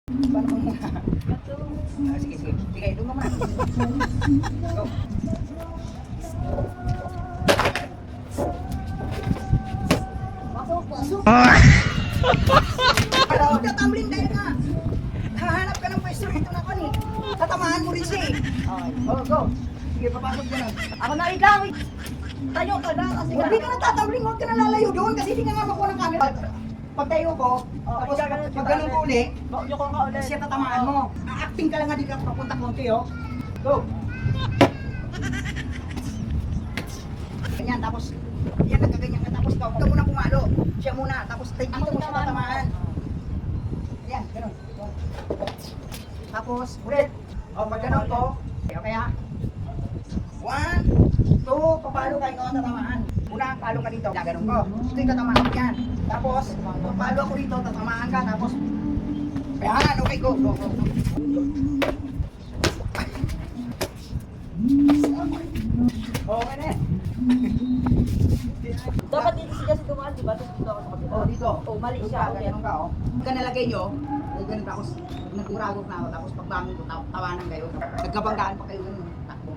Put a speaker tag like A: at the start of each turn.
A: Paano mo muna? Sige, sige. Sige, doon mo muna. Go.
B: Pasok, pasok.
A: Alam mo, tatambling dahil nga. Hahanap ka ng pwesto rito na kani. Tatamaan mo rin siya eh.
B: Okay.
A: Oh, go. Sige, papasok ka na.
B: Ako na ikaw. Tayo ka na kasi
A: Hindi ka na tatambling, huwag ka na lalayo doon kasi hindi ka nga makuha ng camera. Pag tayo ko, tapos pag ganun ko uli,
B: Yung ka ulit.
A: siya tatamaan mo. Acting ka lang nga di ka papunta konti, oh. Go. Ganyan, tapos, yan, nagkaganyan ka, tapos huwag ka muna pumalo. Siya muna, tapos dito mo siya tatamaan. Yan, ganun. Tapos, ulit. O, pag ganun ko, okay ha? 1, 2, papalo ka, ikaw ang tatamaan. Una, palo ka dito, ganun ko. Ito yung tatamaan ko yan. Tapos, papalo ako dito, tatamaan ka, tapos, yan, okay, go, go, go. Okay na yan.
B: Dapat dito siya kasi dumaan, di ba? Tapos dito ako sa kapila.
A: Oh, dito.
B: Oh, mali
A: Doon
B: siya.
A: ka, ganun ka, oh. Pagka nalagay nyo, ganun ka, tapos nagkuragok na ako, tapos pagbangon ko, tawanan kayo. Nagkabanggaan pa kayo, ganun, takbo.